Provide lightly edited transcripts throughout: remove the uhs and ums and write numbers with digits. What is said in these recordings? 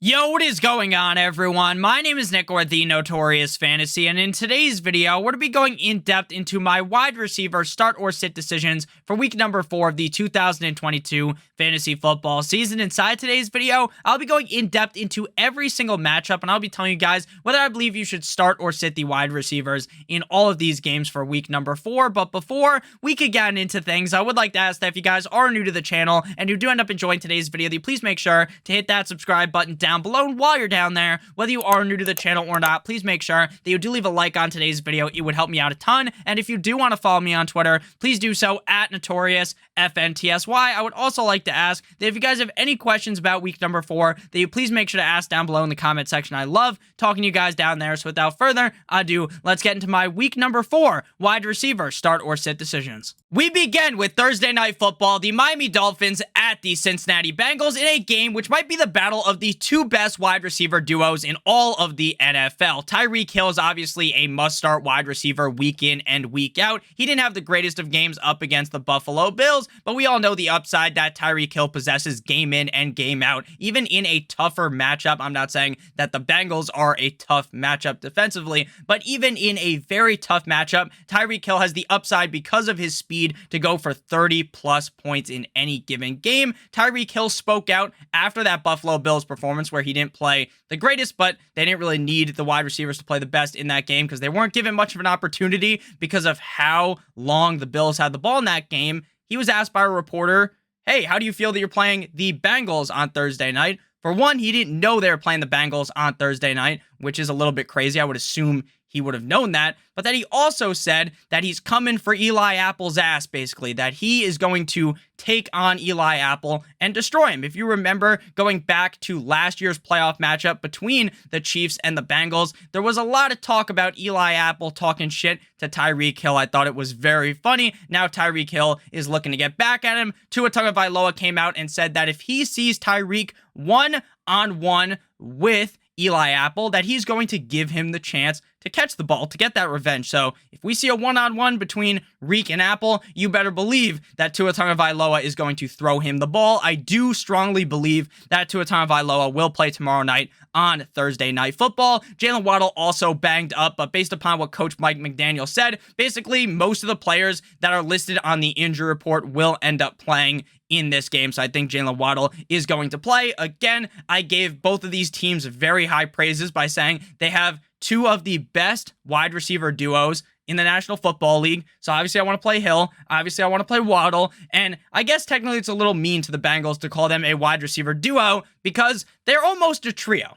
Yo, what is going on, everyone? My name is Nick, or the Notorious Fantasy, and in today's video, we're going to be going in depth into my wide receiver start or sit decisions for week number 4 of the 2022 fantasy football season. Inside today's video, I'll be going in depth into every single matchup, and I'll be telling you guys whether I believe you should start or sit the wide receivers in all of these games for week number 4. But before we could get into things, I would like to ask that if you guys are new to the channel and you do end up enjoying today's video, that you please make sure to hit that subscribe button down below. And while you're down there, whether you are new to the channel or not, please make sure that you do leave a like on today's video. It would help me out a ton. And if you do want to follow me on Twitter, please do so at NotoriousFNTSY. I would also like to ask that if you guys have any questions about week number 4, that you please make sure to ask down below in the comment section. I love talking to you guys down there. So without further ado, let's get into my week number 4 wide receiver start or sit decisions. We begin with Thursday Night Football, the Miami Dolphins at the Cincinnati Bengals in a game which might be the battle of the two best wide receiver duos in all of the NFL. Tyreek Hill is obviously a must-start wide receiver week in and week out. He didn't have the greatest of games up against the Buffalo Bills, but we all know the upside that Tyreek Hill possesses game in and game out, even in a tougher matchup. I'm not saying that the Bengals are a tough matchup defensively, but even in a very tough matchup, Tyreek Hill has the upside because of his speed to go for 30-plus points in any given game. Tyreek Hill spoke out after that Buffalo Bills performance where he didn't play the greatest, but they didn't really need the wide receivers to play the best in that game because they weren't given much of an opportunity because of how long the Bills had the ball in that game. He was asked by a reporter, hey, how do you feel that you're playing the Bengals on Thursday night? For one, he didn't know they were playing the Bengals on Thursday night, which is a little bit crazy. I would assume he would have known that, but then he also said that he's coming for Eli Apple's ass, basically, that he is going to take on Eli Apple and destroy him. If you remember going back to last year's playoff matchup between the Chiefs and the Bengals, there was a lot of talk about Eli Apple talking shit to Tyreek Hill. I thought it was very funny. Now Tyreek Hill is looking to get back at him. Tua Tagovailoa came out and said that if he sees Tyreek one-on-one with Eli Apple, that he's going to give him the chance to catch the ball, to get that revenge. So if we see a one-on-one between Reek and Apple, you better believe that Tua Tagovailoa is going to throw him the ball. I do strongly believe that Tua Tagovailoa will play tomorrow night on Thursday Night Football. Jalen Waddle also banged up, but based upon what Coach Mike McDaniel said, basically most of the players that are listed on the injury report will end up playing in this game. So I think Jalen Waddle is going to play. Again, I gave both of these teams very high praises by saying they have two of the best wide receiver duos in the National Football League. So obviously I want to play Hill. Obviously I want to play Waddle. And I guess technically it's a little mean to the Bengals to call them a wide receiver duo because they're almost a trio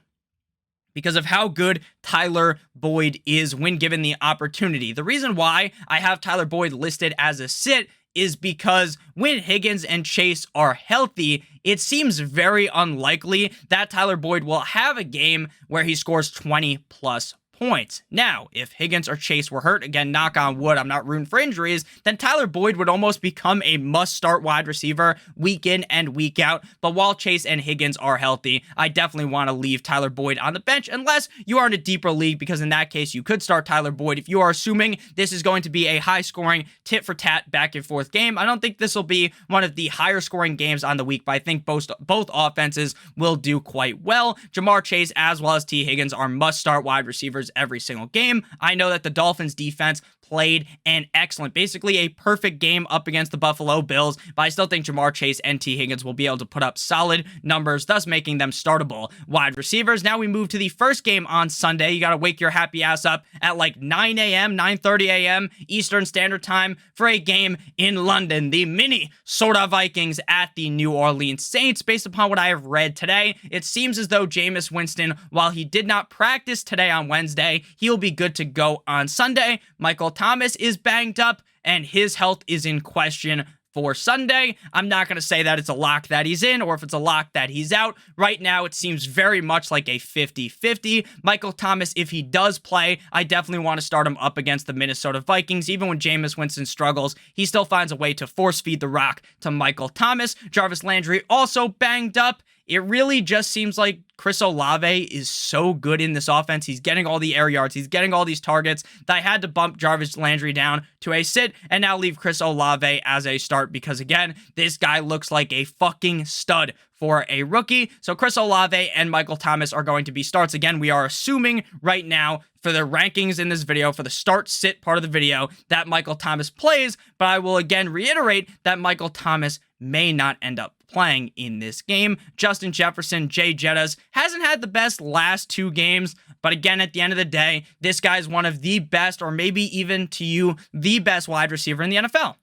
because of how good Tyler Boyd is when given the opportunity. The reason why I have Tyler Boyd listed as a sit is because when Higgins and Chase are healthy, it seems very unlikely that Tyler Boyd will have a game where he scores 20-plus points. Now, if Higgins or Chase were hurt, again, knock on wood, I'm not rooting for injuries, then Tyler Boyd would almost become a must-start wide receiver week in and week out. But while Chase and Higgins are healthy, I definitely want to leave Tyler Boyd on the bench unless you are in a deeper league, because in that case, you could start Tyler Boyd. If you are assuming this is going to be a high-scoring, tit-for-tat, back-and-forth game, I don't think this will be one of the higher-scoring games on the week, but I think both offenses will do quite well. Jamar Chase as well as T. Higgins are must-start wide receivers every single game. I know that the Dolphins defense played an excellent, basically a perfect game up against the Buffalo Bills, but I still think Jamar Chase and T. Higgins will be able to put up solid numbers, thus making them startable wide receivers. Now we move to the first game on Sunday. You got to wake your happy ass up at like 9 a.m., 9:30 a.m. Eastern Standard Time for a game in London. The Minnesota Vikings at the New Orleans Saints. Based upon what I have read today, it seems as though Jameis Winston, while he did not practice today on Wednesday, he'll be good to go on Sunday. Michael Thomas is banged up, and his health is in question for Sunday. I'm not going to say that it's a lock that he's in or if it's a lock that he's out. Right now, it seems very much like a 50-50. Michael Thomas, if he does play, I definitely want to start him up against the Minnesota Vikings. Even when Jameis Winston struggles, he still finds a way to force feed the rock to Michael Thomas. Jarvis Landry also banged up. It really just seems like Chris Olave is so good in this offense. He's getting all the air yards. He's getting all these targets that I had to bump Jarvis Landry down to a sit and now leave Chris Olave as a start because, again, this guy looks like a fucking stud for a rookie. So Chris Olave and Michael Thomas are going to be starts. Again, we are assuming right now for the rankings in this video, for the start-sit part of the video, that Michael Thomas plays, but I will again reiterate that Michael Thomas may not end up playing in this game. Justin Jefferson, Jay Jettas, hasn't had the best last 2 games, but again, at the end of the day, this guy's one of the best, or maybe even to you, the best wide receiver in the NFL.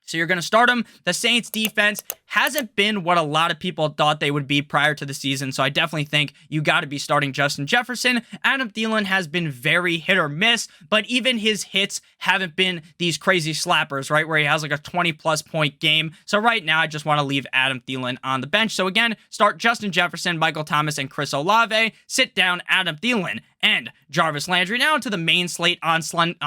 So you're going to start him. The Saints defense hasn't been what a lot of people thought they would be prior to the season, so I definitely think you got to be starting Justin Jefferson. Adam Thielen has been very hit or miss, but even his hits haven't been these crazy slappers, right, where he has like a 20-plus point game. So right now, I just want to leave Adam Thielen on the bench. So again, start Justin Jefferson, Michael Thomas, and Chris Olave. Sit down Adam Thielen and Jarvis Landry. Now into the main slate on Sunday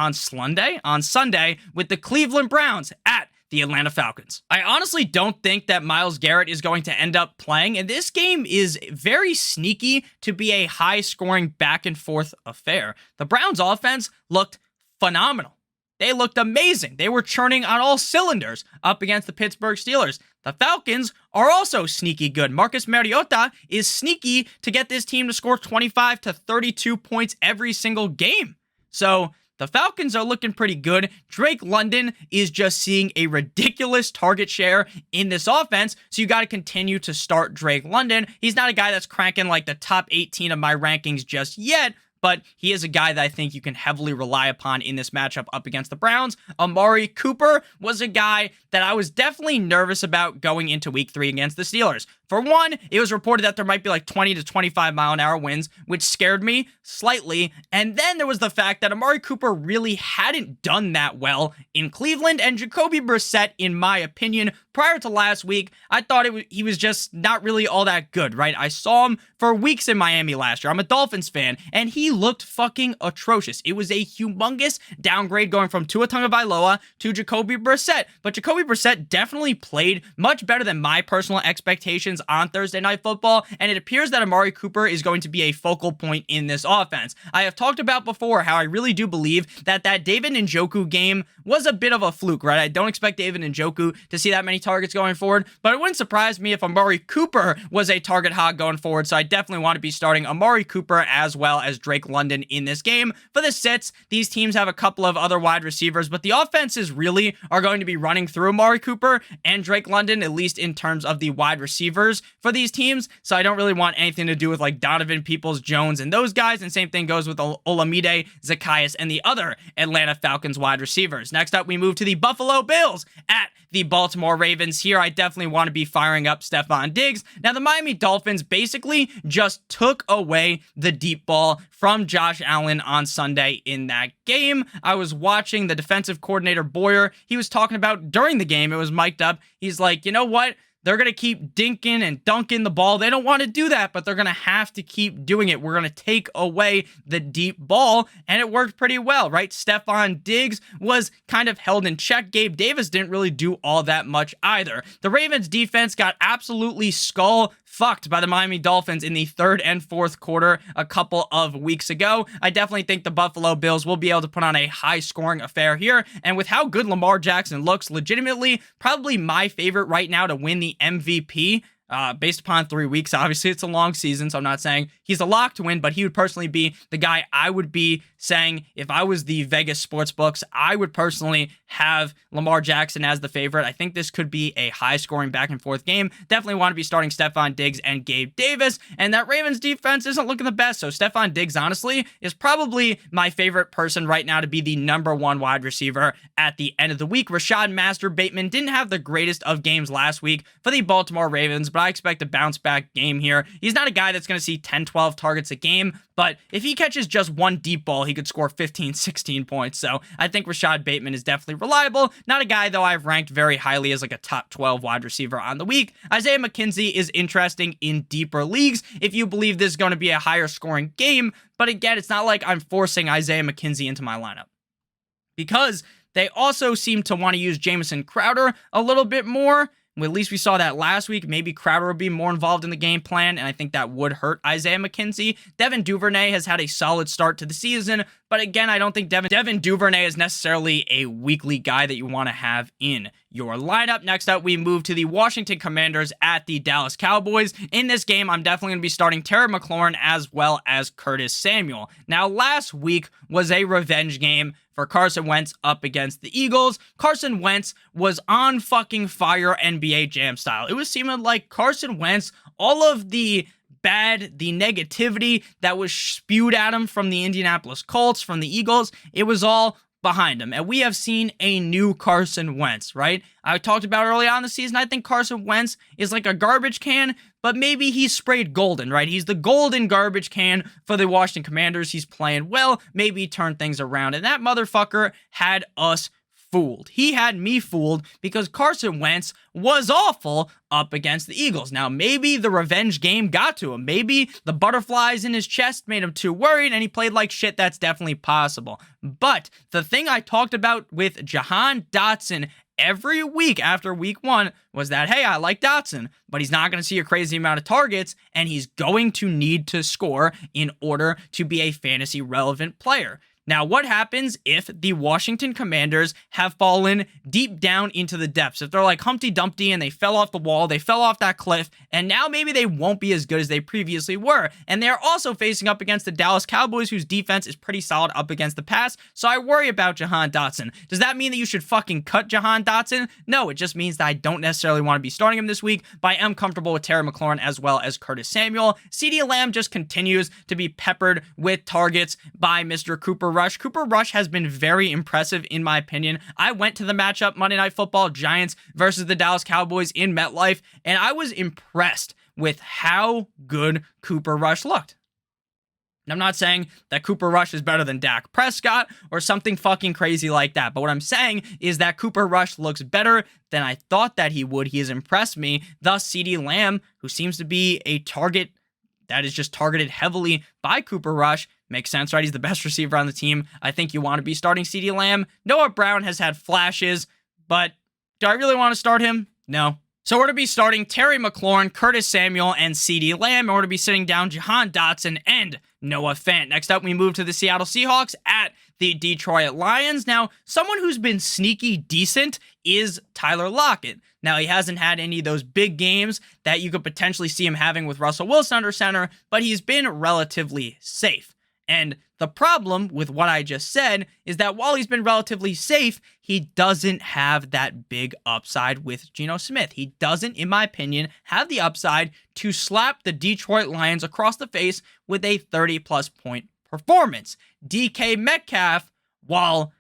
with the Cleveland Browns at the Atlanta Falcons. I honestly don't think that Myles Garrett is going to end up playing, and this game is very sneaky to be a high-scoring back-and-forth affair. The Browns' offense looked phenomenal. They looked amazing. They were churning on all cylinders up against the Pittsburgh Steelers. The Falcons are also sneaky good. Marcus Mariota is sneaky to get this team to score 25 to 32 points every single game. So the Falcons are looking pretty good. Drake London is just seeing a ridiculous target share in this offense, so you got to continue to start Drake London. He's not a guy that's cranking like the top 18 of my rankings just yet, but he is a guy that I think you can heavily rely upon in this matchup up against the Browns. Amari Cooper was a guy that I was definitely nervous about going into week 3 against the Steelers. For one, it was reported that there might be like 20 to 25 mile an hour winds, which scared me slightly. And then there was the fact that Amari Cooper really hadn't done that well in Cleveland, and Jacoby Brissett, in my opinion, prior to last week, I thought he was just not really all that good, right? I saw him for weeks in Miami last year. I'm a Dolphins fan, and he looked fucking atrocious. It was a humongous downgrade going from Tua Tagovailoa to Jacoby Brissett, but Jacoby Brissett definitely played much better than my personal expectations on Thursday Night Football, and it appears that Amari Cooper is going to be a focal point in this offense. I have talked about before how I really do believe that David Njoku game was a bit of a fluke, right? I don't expect David Njoku to see that many targets going forward, but it wouldn't surprise me if Amari Cooper was a target hog going forward, so I definitely want to be starting Amari Cooper as well as Drake London in this game. For the sits, these teams have a couple of other wide receivers, but the offenses really are going to be running through Amari Cooper and Drake London, at least in terms of the wide receivers for these teams, so I don't really want anything to do with like Donovan Peoples-Jones and those guys, and same thing goes with Olamide Zaccheaus and the other Atlanta Falcons wide receivers. Next up, we move to the Buffalo Bills at the Baltimore Ravens. Here, I definitely want to be firing up Stephon Diggs. Now, the Miami Dolphins basically just took away the deep ball from Josh Allen on Sunday in that game. I was watching the defensive coordinator Boyer. He was talking about during the game, it was mic'd up. He's like, you know what? They're going to keep dinking and dunking the ball. They don't want to do that, but they're going to have to keep doing it. We're going to take away the deep ball, and it worked pretty well, right? Stephon Diggs was kind of held in check. Gabe Davis didn't really do all that much either. The Ravens defense got absolutely fucked by the Miami Dolphins in the third and fourth quarter a couple of weeks ago. I definitely think the Buffalo Bills will be able to put on a high-scoring affair here, and with how good Lamar Jackson looks, legitimately probably my favorite right now to win the MVP. Based upon 3 weeks. Obviously, it's a long season, so I'm not saying he's a lock to win, but he would personally be the guy I would be saying if I was the Vegas sportsbooks, I would personally have Lamar Jackson as the favorite. I think this could be a high-scoring back-and-forth game. Definitely want to be starting Stephon Diggs and Gabe Davis, and that Ravens defense isn't looking the best, so Stephon Diggs, honestly, is probably my favorite person right now to be the number 1 wide receiver at the end of the week. Rashad Master Bateman didn't have the greatest of games last week for the Baltimore Ravens, but I expect a bounce-back game here. He's not a guy that's going to see 10, 12 targets a game, but if he catches just one deep ball, he could score 15, 16 points. So I think Rashad Bateman is definitely reliable. Not a guy, though, I've ranked very highly as like a top 12 wide receiver on the week. Isaiah McKenzie is interesting in deeper leagues if you believe this is going to be a higher scoring game. But again, it's not like I'm forcing Isaiah McKenzie into my lineup, because they also seem to want to use Jamison Crowder a little bit more. At least we saw that last week. Maybe Crowder would be more involved in the game plan, and I think that would hurt Isaiah McKenzie. Devin Duvernay has had a solid start to the season, but again, I don't think Devin Duvernay is necessarily a weekly guy that you want to have in your lineup. Next up, we move to the Washington Commanders at the Dallas Cowboys. In this game, I'm definitely going to be starting Terry McLaurin as well as Curtis Samuel. Now, last week was a revenge game for Carson Wentz up against the Eagles. Carson Wentz was on fucking fire NBA Jam style. It was seeming like Carson Wentz, all of the negativity that was spewed at him from the Indianapolis Colts, from the Eagles, it was all behind him. And we have seen a new Carson Wentz, right? I talked about early on in the season, I think Carson Wentz is like a garbage can, but maybe he's sprayed golden, right? He's the golden garbage can for the Washington Commanders. He's playing well. Maybe he turned things around. And that motherfucker had us fooled. He had me fooled because Carson Wentz was awful up against the Eagles. Now, maybe the revenge game got to him. Maybe the butterflies in his chest made him too worried and he played like shit. That's definitely possible. But the thing I talked about with Jahan Dotson every week after week 1 was that, hey, I like Dotson, but he's not going to see a crazy amount of targets and he's going to need to score in order to be a fantasy relevant player. Now, what happens if the Washington Commanders have fallen deep down into the depths? If they're like Humpty Dumpty and they fell off the wall, they fell off that cliff, and now maybe they won't be as good as they previously were. And they're also facing up against the Dallas Cowboys, whose defense is pretty solid up against the pass, so I worry about Jahan Dotson. Does that mean that you should fucking cut Jahan Dotson? No, it just means that I don't necessarily want to be starting him this week, but I am comfortable with Terry McLaurin as well as Curtis Samuel. CeeDee Lamb just continues to be peppered with targets by Mr. Cooper Rush. Cooper Rush has been very impressive in my opinion. I went to the matchup Monday Night Football, Giants versus the Dallas Cowboys in MetLife, and I was impressed with how good Cooper Rush looked. And I'm not saying that Cooper Rush is better than Dak Prescott or something fucking crazy like that, but what I'm saying is that Cooper Rush looks better than I thought that he would. He has impressed me. Thus, CeeDee Lamb, who seems to be a target that is just targeted heavily by Cooper Rush, makes sense, right? He's the best receiver on the team. I think you want to be starting CeeDee Lamb. Noah Brown has had flashes, but do I really want to start him? No. So we're going to be starting Terry McLaurin, Curtis Samuel, and CeeDee Lamb. And we're going to be sitting down Jahan Dotson and Noah Fant. Next up, we move to the Seattle Seahawks at the Detroit Lions. Now, someone who's been sneaky decent is Tyler Lockett. Now, he hasn't had any of those big games that you could potentially see him having with Russell Wilson under center, but he's been relatively safe. And the problem with what I just said is that while he's been relatively safe, he doesn't have that big upside with Geno Smith. He doesn't, in my opinion, have the upside to slap the Detroit Lions across the face with a 30-plus point performance. DK Metcalf, while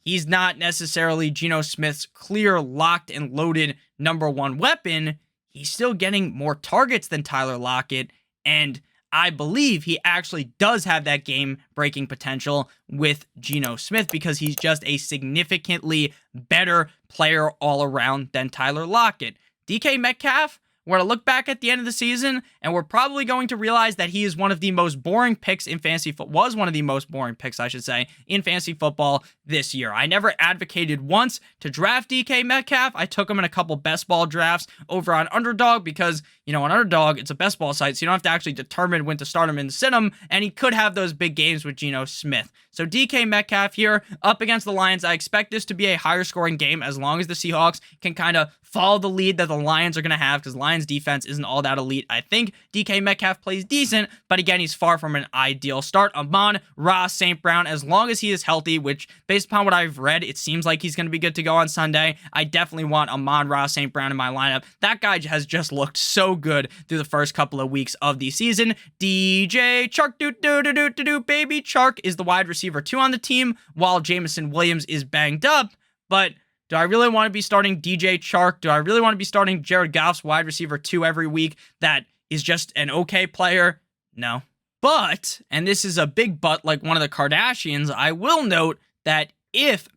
he's not necessarily Geno Smith's clear, locked, and loaded number one weapon, he's still getting more targets than Tyler Lockett, and I believe he actually does have that game-breaking potential with Geno Smith because he's just a significantly better player all around than Tyler Lockett. DK Metcalf, we're going to look back at the end of the season, and we're probably going to realize that he is one of the most boring picks in fantasy football, was one of the most boring picks, I should say, in fantasy football this year. I never advocated once to draft DK Metcalf. I took him in a couple best ball drafts over on Underdog because, you know, on Underdog, it's a best ball site, so you don't have to actually determine when to start him and sit him, and he could have those big games with Geno Smith. So DK Metcalf here up against the Lions. I expect this to be a higher scoring game as long as the Seahawks can kind of follow the lead that the Lions are going to have because Lions defense isn't all that elite. I think DK Metcalf plays decent, but again, he's far from an ideal start. Amon-Ra St. Brown, as long as he is healthy, which based upon what I've read, it seems like he's going to be good to go on Sunday. I definitely want Amon-Ra St. Brown in my lineup. That guy has just looked so good through the first couple of weeks of the season. DJ Chark, baby Chark is the wide receiver 2 on the team, while Jameson Williams is banged up, but do I really want to be starting DJ Chark? Do I really want to be starting Jared Goff's wide receiver 2 every week that is just an okay player? No. But, and this is a big but like one of the Kardashians, I will note that if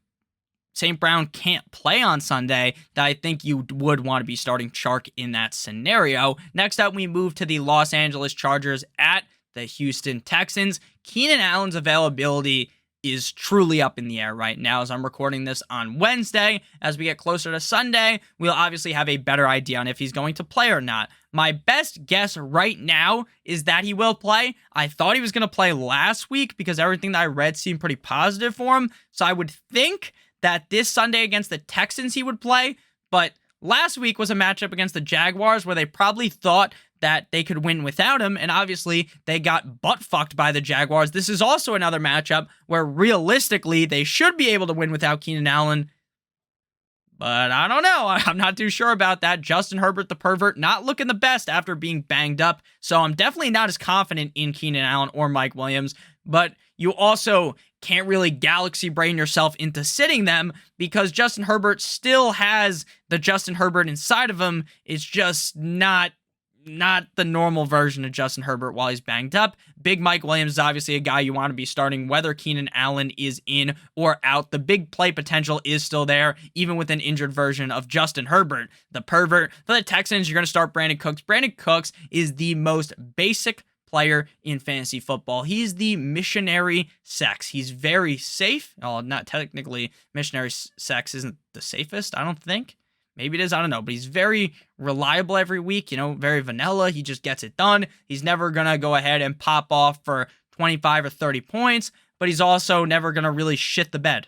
St. Brown can't play on Sunday, that I think you would want to be starting Chark in that scenario. Next up, we move to the Los Angeles Chargers at the Houston Texans. Keenan Allen's availability is truly up in the air right now as I'm recording this on Wednesday. As we get closer to Sunday, we'll obviously have a better idea on if he's going to play or not. My best guess right now is that he will play. I thought he was going to play last week because everything that I read seemed pretty positive for him. So I would think that this Sunday against the Texans he would play, but last week was a matchup against the Jaguars where they probably thought that they could win without him, and obviously they got butt-fucked by the Jaguars. This is also another matchup where realistically they should be able to win without Keenan Allen, but I don't know. I'm not too sure about that. Justin Herbert, the pervert, not looking the best after being banged up, so I'm definitely not as confident in Keenan Allen or Mike Williams, but you also can't really galaxy brain yourself into sitting them because Justin Herbert still has the Justin Herbert inside of him. It's just not the normal version of Justin Herbert while he's banged up. Big Mike Williams is obviously a guy you want to be starting whether Keenan Allen is in or out. The big play potential is still there, even with an injured version of Justin Herbert, the pervert. For the Texans, you're going to start Brandon Cooks. Brandon Cooks is the most basic player in fantasy football. He's the missionary sex. He's very safe. Oh, not technically. Missionary sex isn't the safest, I don't think. Maybe it is, I don't know, but he's very reliable every week, very vanilla. He just gets it done. He's never going to go ahead and pop off for 25 or 30 points, but he's also never going to really shit the bed,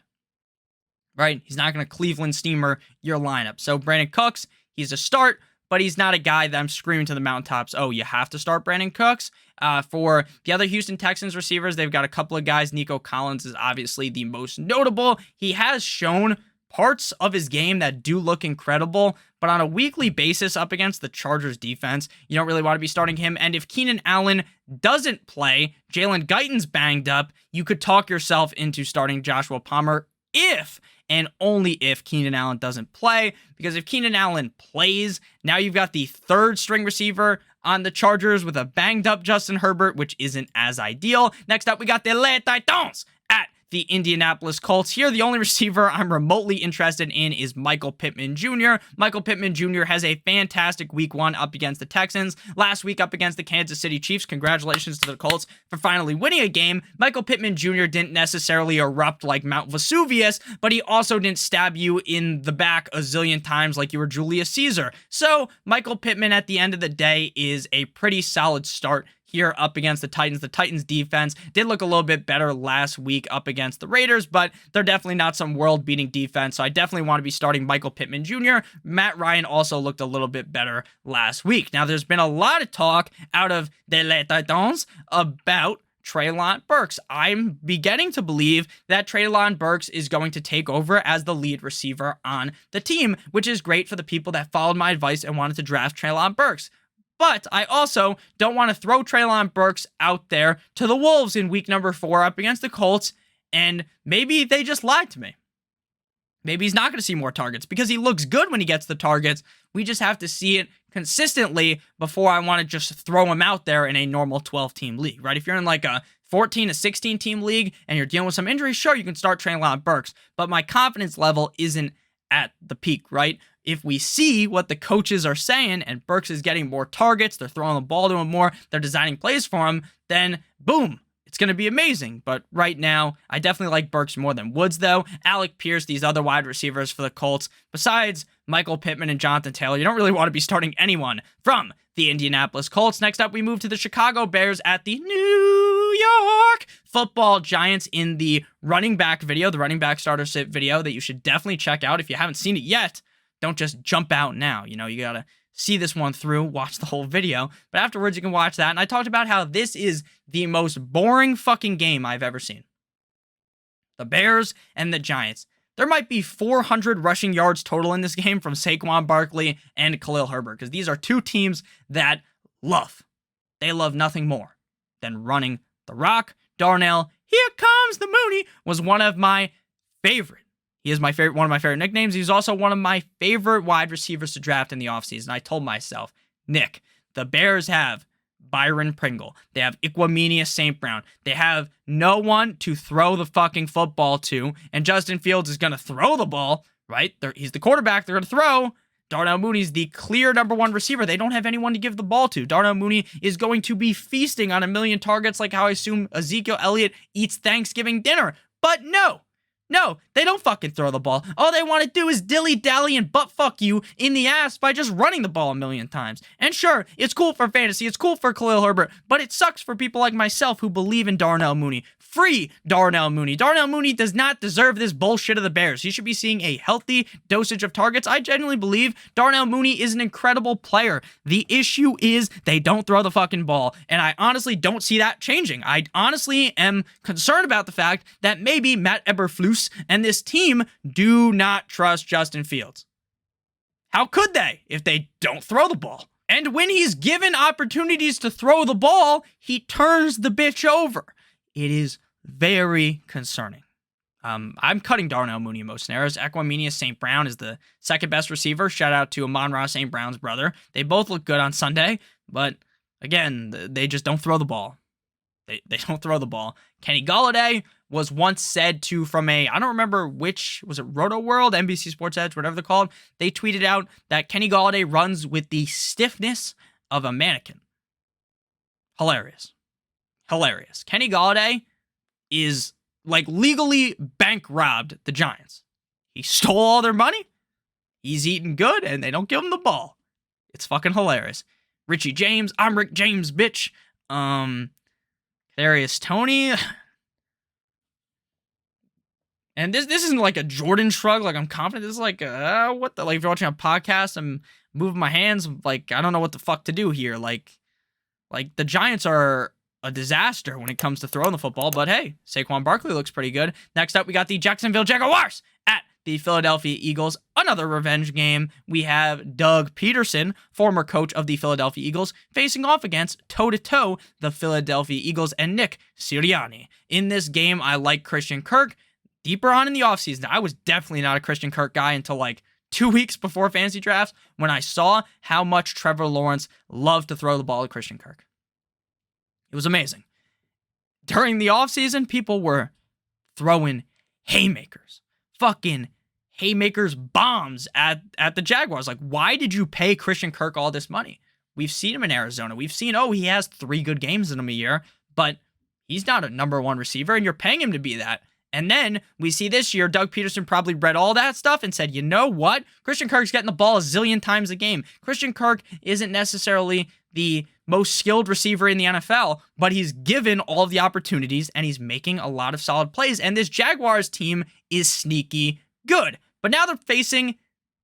right? He's not going to Cleveland Steamer your lineup. So Brandon Cooks, he's a start, but he's not a guy that I'm screaming to the mountaintops, oh, you have to start Brandon Cooks. For the other Houston Texans receivers, they've got a couple of guys. Nico Collins is obviously the most notable. He has shown parts of his game that do look incredible, but on a weekly basis up against the Chargers defense, you don't really want to be starting him. And if Keenan Allen doesn't play, Jalen Guyton's banged up, you could talk yourself into starting Joshua Palmer if and only if Keenan Allen doesn't play, because if Keenan Allen plays, now you've got the third string receiver on the Chargers with a banged up Justin Herbert, which isn't as ideal. Next up, we got the Les Titans at the Indianapolis Colts. Here, the only receiver I'm remotely interested in is Michael Pittman Jr. Michael Pittman Jr. has a fantastic week 1 up against the Texans. Last week up against the Kansas City Chiefs. Congratulations to the Colts for finally winning a game. Michael Pittman Jr. didn't necessarily erupt like Mount Vesuvius, but he also didn't stab you in the back a zillion times like you were Julius Caesar. So Michael Pittman at the end of the day is a pretty solid start here up against the Titans. The Titans defense did look a little bit better last week up against the Raiders, but they're definitely not some world-beating defense, so I definitely want to be starting Michael Pittman Jr. Matt Ryan also looked a little bit better last week. Now, there's been a lot of talk out of Les Titans about Treylon Burks. I'm beginning to believe that Treylon Burks is going to take over as the lead receiver on the team, which is great for the people that followed my advice and wanted to draft Treylon Burks. But I also don't want to throw Treylon Burks out there to the Wolves in week number 4 up against the Colts, and maybe they just lied to me. Maybe he's not going to see more targets because he looks good when he gets the targets. We just have to see it consistently before I want to just throw him out there in a normal 12-team league, right? If you're in like a 14 to 16-team league and you're dealing with some injuries, sure, you can start Treylon Burks, but my confidence level isn't at the peak, right? If we see what the coaches are saying and Burks is getting more targets, they're throwing the ball to him more, they're designing plays for him, then boom, it's going to be amazing. But right now, I definitely like Burks more than Woods, though. Alec Pierce, these other wide receivers for the Colts, besides Michael Pittman and Jonathan Taylor, you don't really want to be starting anyone from the Indianapolis Colts. Next up, we move to the Chicago Bears at the New York Football Giants in the running back video, the running back starter sit video that you should definitely check out. If you haven't seen it yet, don't just jump out now. You got to see this one through, watch the whole video, but afterwards you can watch that. And I talked about how this is the most boring fucking game I've ever seen. The Bears and the Giants. There might be 400 rushing yards total in this game from Saquon Barkley and Khalil Herbert, because these are two teams that they love nothing more than running the rock. Darnell, here comes the Mooney, was one of my favorite. He is one of my favorite nicknames. He's also one of my favorite wide receivers to draft in the offseason. I told myself, Nick, the Bears have Byron Pringle. They have Iquemenia St. Brown. They have no one to throw the fucking football to, and Justin Fields is going to throw the ball, right? He's the quarterback. They're going to throw. Darnell Mooney's the clear number 1 receiver. They don't have anyone to give the ball to. Darnell Mooney is going to be feasting on 1 million targets like how I assume Ezekiel Elliott eats Thanksgiving dinner. But no, they don't fucking throw the ball. All they want to do is dilly-dally and butt-fuck you in the ass by just running the ball a million times. And sure, it's cool for fantasy, it's cool for Khalil Herbert, but it sucks for people like myself who believe in Darnell Mooney. Free Darnell Mooney. Darnell Mooney does not deserve this bullshit of the Bears. He should be seeing a healthy dosage of targets. I genuinely believe Darnell Mooney is an incredible player. The issue is they don't throw the fucking ball, and I honestly don't see that changing. I honestly am concerned about the fact that maybe Matt Eberflus and this team do not trust Justin Fields. How could they if they don't throw the ball? And when he's given opportunities to throw the ball, he turns the bitch over. It is very concerning. I'm cutting Darnell Mooney in most scenarios. Equanimeous St. Brown is the second best receiver. Shout out to Amon-Ra St. Brown's brother. They both look good on Sunday, but again, they just don't throw the ball. They don't throw the ball. Kenny Golladay was once said to, from I don't remember which, was it Roto World, NBC Sports Edge, whatever they're called, they tweeted out that Kenny Golladay runs with the stiffness of a mannequin. Hilarious. Kenny Golladay is like legally bank robbed the Giants. He stole all their money. He's eating good and they don't give him the ball. It's fucking hilarious. Richie James. I'm Rick James, bitch. Kadarius Toney. And this isn't like a Jordan shrug. Like, I'm confident. This is like, what the, like, if you're watching a podcast, I'm moving my hands. Like, I don't know what the fuck to do here. Like the Giants are a disaster when it comes to throwing the football. But hey, Saquon Barkley looks pretty good. Next up, we got the Jacksonville Jaguars at the Philadelphia Eagles. Another revenge game. We have Doug Peterson, former coach of the Philadelphia Eagles, facing off against toe-to-toe the Philadelphia Eagles and Nick Sirianni. In this game, I like Christian Kirk. Deeper on in the offseason, I was definitely not a Christian Kirk guy until like 2 weeks before fantasy drafts when I saw how much Trevor Lawrence loved to throw the ball at Christian Kirk. It was amazing. During the offseason, people were throwing haymakers. Fucking haymakers, bombs at the Jaguars. Like, why did you pay Christian Kirk all this money? We've seen him in Arizona. We've seen, he has 3 good games in him a year, but he's not a number 1 receiver, and you're paying him to be that. And then we see this year, Doug Peterson probably read all that stuff and said, you know what? Christian Kirk's getting the ball a zillion times a game. Christian Kirk isn't necessarily the most skilled receiver in the NFL, but he's given all of the opportunities and he's making a lot of solid plays. And this Jaguars team is sneaky good. But now they're facing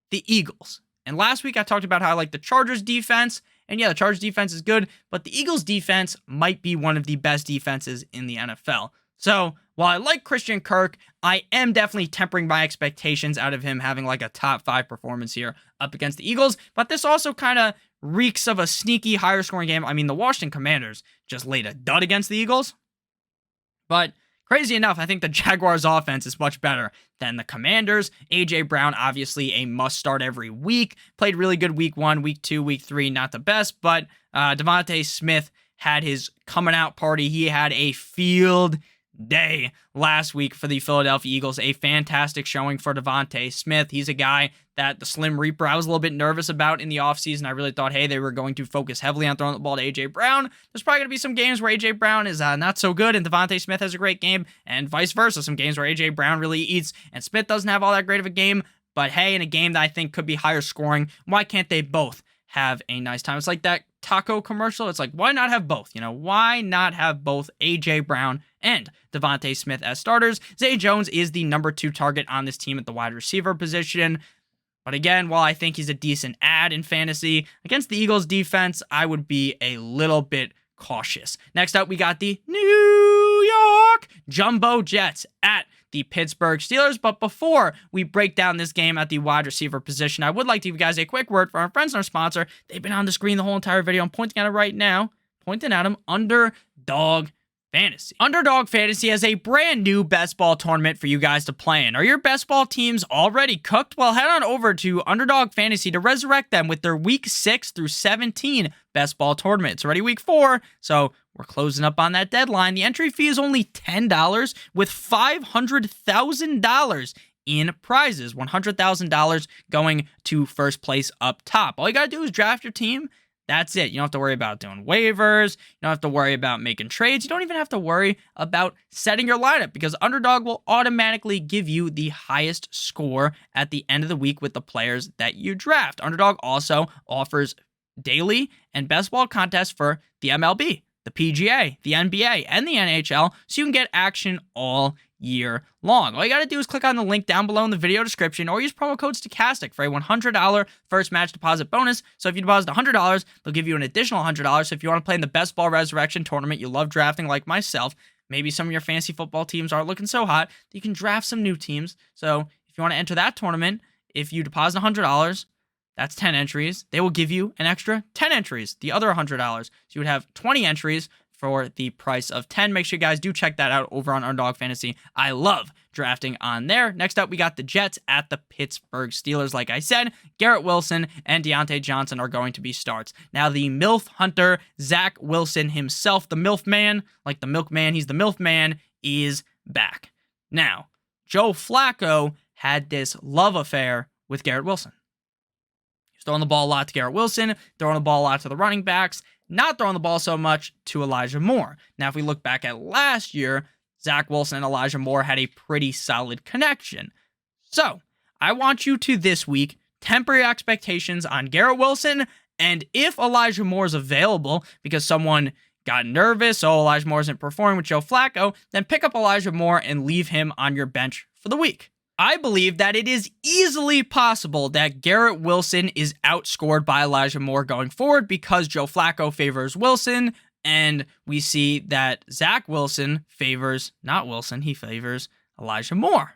the Eagles. And last week I talked about how I like the Chargers defense. And yeah, the Chargers defense is good, but the Eagles defense might be one of the best defenses in the NFL. So while I like Christian Kirk, I am definitely tempering my expectations out of him having like a top 5 performance here up against the Eagles. But this also kind of reeks of a sneaky higher scoring game. I mean, the Washington Commanders just laid a dud against the Eagles. But crazy enough, I think the Jaguars offense is much better than the Commanders. A.J. Brown, obviously a must start every week. Played really good week 1, week 2, week 3, not the best. But Devontae Smith had his coming out party. He had a field day last week for the Philadelphia Eagles. A fantastic showing for Devontae Smith. He's a guy that the Slim Reaper I was a little bit nervous about in the offseason. I really thought, hey, they were going to focus heavily on throwing the ball to A.J. Brown. There's probably going to be some games where A.J. Brown is not so good and Devontae Smith has a great game, and vice versa. Some games where A.J. Brown really eats and Smith doesn't have all that great of a game. But hey, in a game that I think could be higher scoring, why can't they both have a nice time? It's like that taco commercial. It's like, why not have both? Why not have both A.J. Brown and Devontae Smith as starters? Zay Jones is the number 2 target on this team at the wide receiver position. But again, while I think he's a decent add in fantasy, against the Eagles defense, I would be a little bit cautious. Next up, we got the New York Jumbo Jets at the Pittsburgh Steelers. But before we break down this game at the wide receiver position, I would like to give you guys a quick word from our friends and our sponsor. They've been on the screen the whole entire video. I'm pointing at it right now. Pointing at them. Underdog Fantasy. Underdog Fantasy has a brand new best ball tournament for you guys to play in. Are your best ball teams already cooked? Well, head on over to Underdog Fantasy to resurrect them with their week 6 through 17 best ball tournament. It's already week 4, so we're closing up on that deadline. The entry fee is only $10 with $500,000 in prizes. $100,000 going to first place up top. All you got to do is draft your team, That's it. You don't have to worry about doing waivers. You don't have to worry about making trades. You don't even have to worry about setting your lineup because Underdog will automatically give you the highest score at the end of the week with the players that you draft. Underdog also offers daily and best ball contests for the MLB, the PGA, the NBA, and the NHL, so you can get action all year long. All you got to do is click on the link down below in the video description or use promo code STOCHASTIC for a $100 first match deposit bonus. So if you deposit $100, they'll give you an additional $100. So if you want to play in the Best Ball Resurrection tournament, you love drafting like myself, maybe some of your fantasy football teams aren't looking so hot, you can draft some new teams. So if you want to enter that tournament, if you deposit $100, that's 10 entries. They will give you an extra 10 entries, the other $100. So you would have 20 entries for the price of 10. Make sure you guys do check that out over on Underdog Fantasy. I love drafting on there. Next up, we got the Jets at the Pittsburgh Steelers. Like I said, Garrett Wilson and Deontay Johnson are going to be starts. Now, the MILF hunter, Zach Wilson himself, the MILF man, like the milkman, he's the MILF man, is back. Now, Joe Flacco had this love affair with Garrett Wilson. He's throwing the ball a lot to Garrett Wilson, throwing the ball a lot to the running backs, not throwing the ball so much to Elijah Moore. Now, if we look back at last year, Zach Wilson and Elijah Moore had a pretty solid connection. So, I want you to this week temper your expectations on Garrett Wilson, and if Elijah Moore is available because someone got nervous, Elijah Moore isn't performing with Joe Flacco, then pick up Elijah Moore and leave him on your bench for the week. I believe that it is easily possible that Garrett Wilson is outscored by Elijah Moore going forward because Joe Flacco favors Wilson, and we see that Zach Wilson favors, not Wilson, he favors Elijah Moore.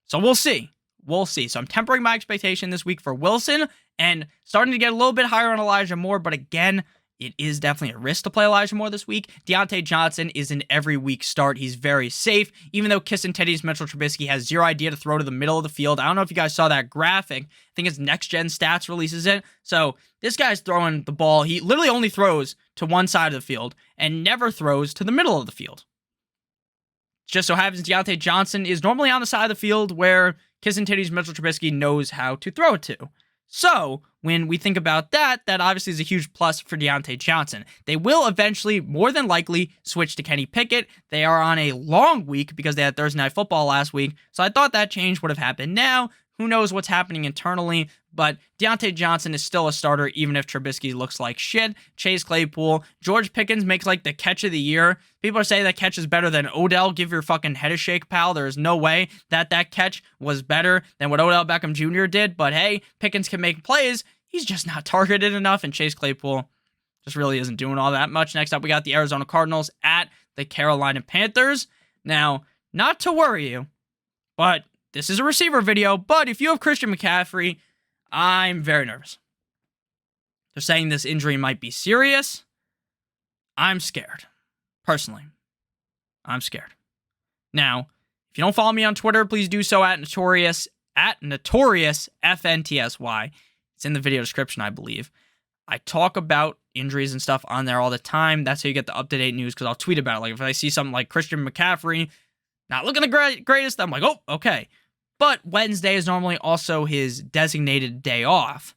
So we'll see. We'll see. So I'm tempering my expectation this week for Wilson and starting to get a little bit higher on Elijah Moore, but again, it is definitely a risk to play Elijah Moore this week. Deontay Johnson is an every week start. He's very safe. Even though Kiss and Teddy's Mitchell Trubisky has zero idea to throw to the middle of the field. I don't know if you guys saw that graphic. I think it's Next Gen Stats releases it. So this guy's throwing the ball. He literally only throws to one side of the field and never throws to the middle of the field. Just so happens Deontay Johnson is normally on the side of the field where Kiss and Teddy's Mitchell Trubisky knows how to throw it to. So, when we think about that, that obviously is a huge plus for Deontay Johnson. They will eventually, more than likely, switch to Kenny Pickett. They are on a long week because they had Thursday Night Football last week, so I thought that change would have happened now. Who knows what's happening internally, but Deontay Johnson is still a starter even if Trubisky looks like shit. Chase Claypool, George Pickens makes like the catch of the year. People are saying that catch is better than Odell. Give your fucking head a shake, pal. There is no way that catch was better than what Odell Beckham Jr. did, but hey, Pickens can make plays. He's just not targeted enough, and Chase Claypool just really isn't doing all that much. Next up, we got the Arizona Cardinals at the Carolina Panthers. Now, not to worry you, but this is a receiver video, but if you have Christian McCaffrey, I'm very nervous. They're saying this injury might be serious. I'm scared. Personally, I'm scared. Now, if you don't follow me on Twitter, please do so at Notorious FNTSY. It's in the video description, I believe. I talk about injuries and stuff on there all the time. That's how you get the up-to-date news, because I'll tweet about it. Like, if I see something like Christian McCaffrey not looking the greatest, I'm like, oh, okay. But Wednesday is normally also his designated day off.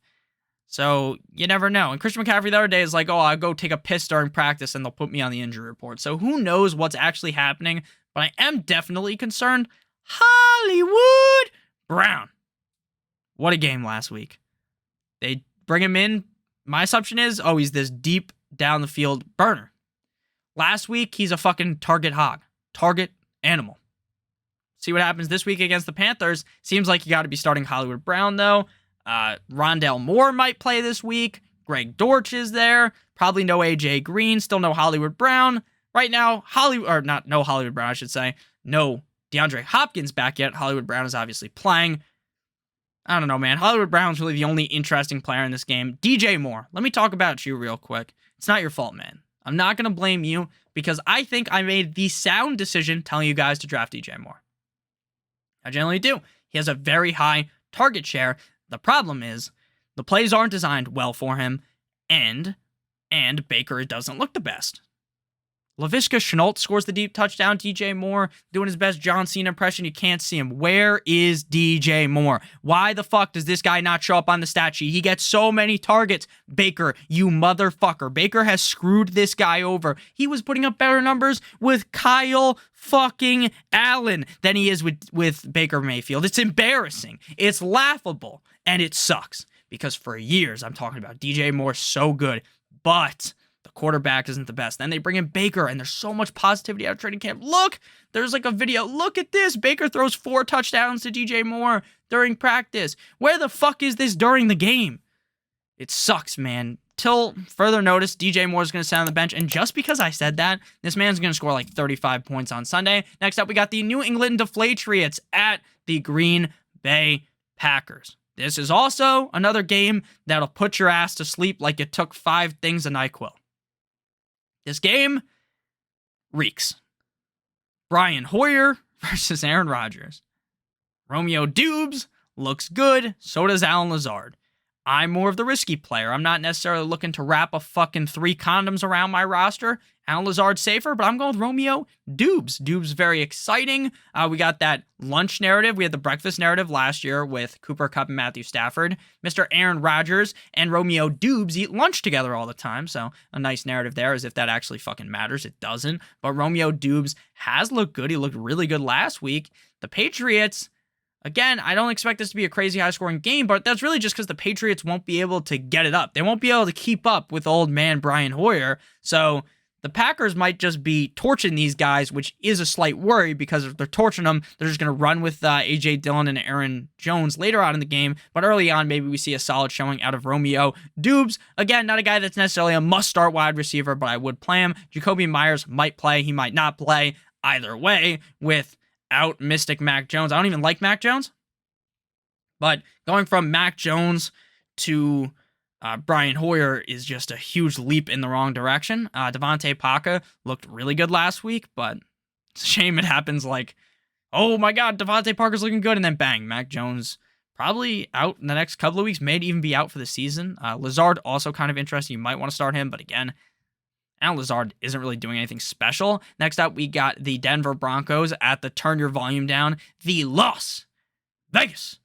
So you never know. And Christian McCaffrey the other day is like, oh, I'll go take a piss during practice and they'll put me on the injury report. So who knows what's actually happening. But I am definitely concerned. Hollywood Brown. What a game last week. They bring him in. My assumption is, oh, he's this deep down the field burner. Last week, he's a fucking target hog. Target animal. See what happens this week against the Panthers. Seems like you got to be starting Hollywood Brown, though. Rondale Moore might play this week. Greg Dortch is there. Probably no A.J. Green. Still no Hollywood Brown. Right now, no Hollywood Brown, I should say. No DeAndre Hopkins back yet. Hollywood Brown is obviously playing. I don't know, man. Hollywood Brown's really the only interesting player in this game. DJ Moore. Let me talk about you real quick. It's not your fault, man. I'm not going to blame you because I think I made the sound decision telling you guys to draft DJ Moore. I generally do. He has a very high target share. The problem is the plays aren't designed well for him, and Baker doesn't look the best. Laviska Shenault scores the deep touchdown. DJ Moore doing his best John Cena impression. You can't see him. Where is DJ Moore? Why the fuck does this guy not show up on the stat sheet? He gets so many targets. Baker, you motherfucker. Baker has screwed this guy over. He was putting up better numbers with Kyle fucking Allen than he is with Baker Mayfield. It's embarrassing. It's laughable. And it sucks. Because for years, I'm talking about DJ Moore so good. But the quarterback isn't the best. Then they bring in Baker, and there's so much positivity out of training camp. Look, there's like a video. Look at this. Baker throws 4 touchdowns to DJ Moore during practice. Where the fuck is this during the game? It sucks, man. Till further notice, DJ Moore's going to sit on the bench, and just because I said that, this man's going to score like 35 points on Sunday. Next up, we got the New England Deflatriots at the Green Bay Packers. This is also another game that'll put your ass to sleep like it took 5 things of NyQuil. This game reeks. Brian Hoyer versus Aaron Rodgers. Romeo Doubs looks good. So does Alan Lazard. I'm more of the risky player. I'm not necessarily looking to wrap a fucking 3 condoms around my roster. Alan Lazard's safer, but I'm going with Romeo Doubs. Doubs very exciting. We got that lunch narrative. We had the breakfast narrative last year with Cooper Kupp and Matthew Stafford. Mr. Aaron Rodgers and Romeo Doubs eat lunch together all the time, so a nice narrative there, as if that actually fucking matters. It doesn't, but Romeo Doubs has looked good. He looked really good last week. The Patriots, again, I don't expect this to be a crazy high-scoring game, but that's really just because the Patriots won't be able to get it up. They won't be able to keep up with old man Brian Hoyer, so the Packers might just be torching these guys, which is a slight worry, because if they're torching them, they're just going to run with A.J. Dillon and Aaron Jones later on in the game. But early on, maybe we see a solid showing out of Romeo Doubs. Again, not a guy that's necessarily a must-start wide receiver, but I would play him. Jacoby Myers might play. He might not play. Either way, without Mystic Mac Jones. I don't even like Mac Jones. But going from Mac Jones to Brian Hoyer is just a huge leap in the wrong direction. Devontae Parker looked really good last week, but it's a shame it happens like, oh my god, Devontae Parker's looking good, and then bang, Mac Jones probably out in the next couple of weeks, may even be out for the season. Lazard also kind of interesting. You might want to start him, but again, Alan Lazard isn't really doing anything special. Next up, we got the Denver Broncos at the Turn Your Volume Down, the Las Vegas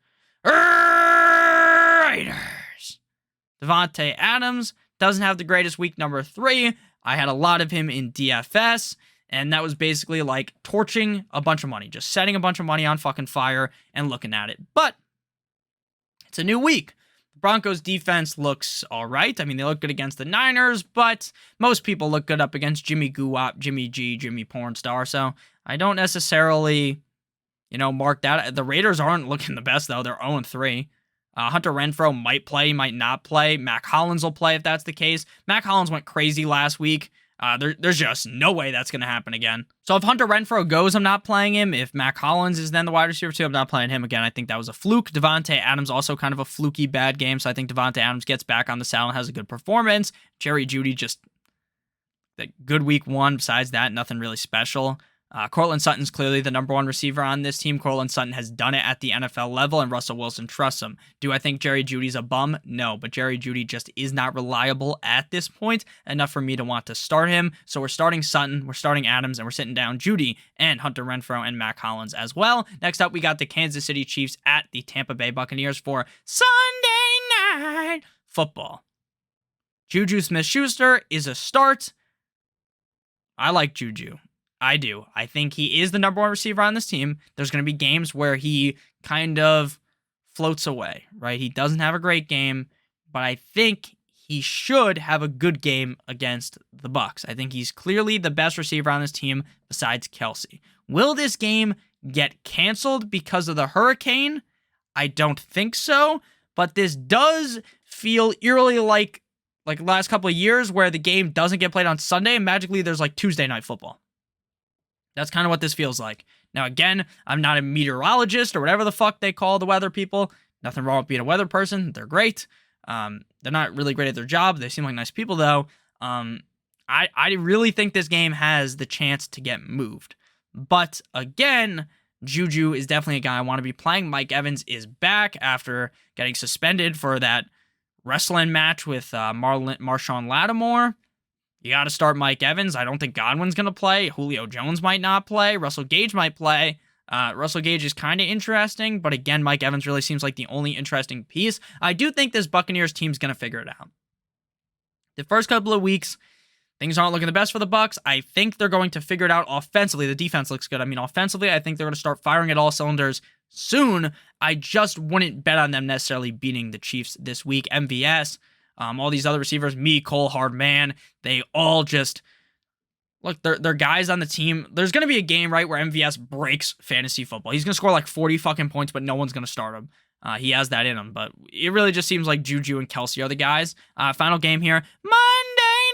Raiders. Devontae Adams doesn't have the greatest week, number 3. I had a lot of him in DFS, and that was basically like torching a bunch of money, just setting a bunch of money on fucking fire and looking at it. But it's a new week. The Broncos defense looks all right. I mean, they look good against the Niners, but most people look good up against Jimmy Guwop, Jimmy G, Jimmy Pornstar, so I don't necessarily, mark that. The Raiders aren't looking the best, though. They're 0-3. Hunter Renfrow might play, might not play. Mac Hollins will play if that's the case. Mac Hollins went crazy last week. There's just no way that's going to happen again. So if Hunter Renfrow goes, I'm not playing him. If Mac Hollins is then the wide receiver too, I'm not playing him again. I think that was a fluke. Devontae Adams also kind of a fluky bad game, so I think Devontae Adams gets back on the saddle and has a good performance. Jerry Jeudy just a good week 1. Besides that, nothing really special. Cortland Sutton's clearly the number 1 receiver on this team. Cortland Sutton has done it at the NFL level, and Russell Wilson trusts him. Do I think Jerry Jeudy's a bum? No, but Jerry Jeudy just is not reliable at this point, enough for me to want to start him. So we're starting Sutton, we're starting Adams, and we're sitting down Jeudy and Hunter Renfrow and Mac Hollins as well. Next up, we got the Kansas City Chiefs at the Tampa Bay Buccaneers for Sunday Night Football. Juju Smith-Schuster is a start. I like Juju. I do. I think he is the number 1 receiver on this team. There's going to be games where he kind of floats away, right? He doesn't have a great game, but I think he should have a good game against the Bucs. I think he's clearly the best receiver on this team besides Kelsey. Will this game get canceled because of the hurricane? I don't think so, but this does feel eerily like the last couple of years where the game doesn't get played on Sunday and magically there's like Tuesday night football. That's kind of what this feels like. Now, again, I'm not a meteorologist or whatever the fuck they call the weather people. Nothing wrong with being a weather person. They're great. They're not really great at their job. They seem like nice people, though. I really think this game has the chance to get moved. But, again, Juju is definitely a guy I want to be playing. Mike Evans is back after getting suspended for that wrestling match with Marshawn Lattimore. You got to start Mike Evans. I don't think Godwin's going to play. Julio Jones might not play. Russell Gage might play. Russell Gage is kind of interesting, but again, Mike Evans really seems like the only interesting piece. I do think this Buccaneers team's going to figure it out. The first couple of weeks, things aren't looking the best for the Bucs. I think they're going to figure it out offensively. The defense looks good. I mean, offensively, I think they're going to start firing at all cylinders soon. I just wouldn't bet on them necessarily beating the Chiefs this week. MVS, all these other receivers, Cole Hardman, they all just look. They're guys on the team. There's going to be a game, right, where MVS breaks fantasy football. He's going to score like 40 fucking points, but no one's going to start him. He has that in him, but it really just seems like Juju and Kelsey are the guys. Final game here, Monday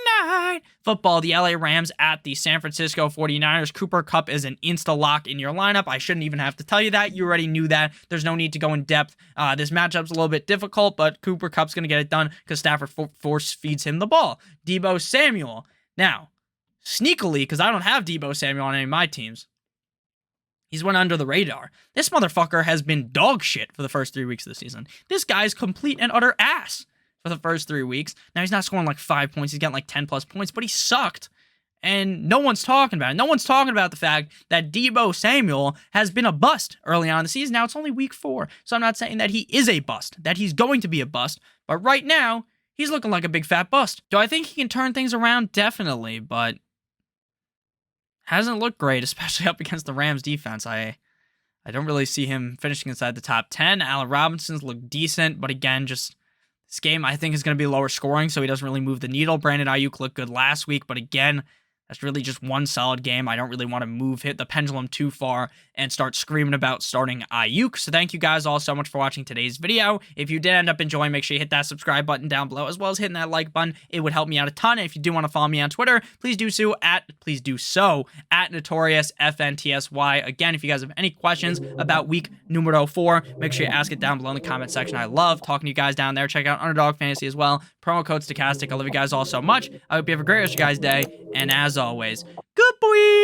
Night Football. The LA Rams at the San Francisco 49ers. Cooper Kupp is an insta-lock in your lineup. I shouldn't even have to tell you that. You already knew that. There's no need to go in depth. This matchup's a little bit difficult, but Cooper Kupp's going to get it done because Stafford force feeds him the ball. Deebo Samuel. Now, sneakily, because I don't have Deebo Samuel on any of my teams, he's went under the radar. This motherfucker has been dog shit for the first 3 weeks of the season. This guy's complete and utter ass for the first 3 weeks. Now, he's not scoring like 5 points. He's getting like 10 plus points, but he sucked. And no one's talking about it. No one's talking about the fact that Deebo Samuel has been a bust early on in the season. Now, it's only week 4. So I'm not saying that he is a bust, that he's going to be a bust. But right now, he's looking like a big fat bust. Do I think he can turn things around? Definitely, but hasn't looked great, especially up against the Rams defense. I don't really see him finishing inside the top 10. Allen Robinson's looked decent, but again, just this game I think is going to be lower scoring, so he doesn't really move the needle. Brandon Ayuk looked good last week, but again, that's really just one solid game. I don't really want to hit the pendulum too far and start screaming about starting Ayuk. So thank you guys all so much for watching today's video. If you did end up enjoying, make sure you hit that subscribe button down below, as well as hitting that like button. It would help me out a ton. And if you do want to follow me on Twitter, please do so at NotoriousFNTSY. Again, if you guys have any questions about week numero 4, make sure you ask it down below in the comment section. I love talking to you guys down there. Check out Underdog Fantasy as well. Promo code Stochastic. I love you guys all so much. I hope you have a great rest of your guys' day. And as always, good boy.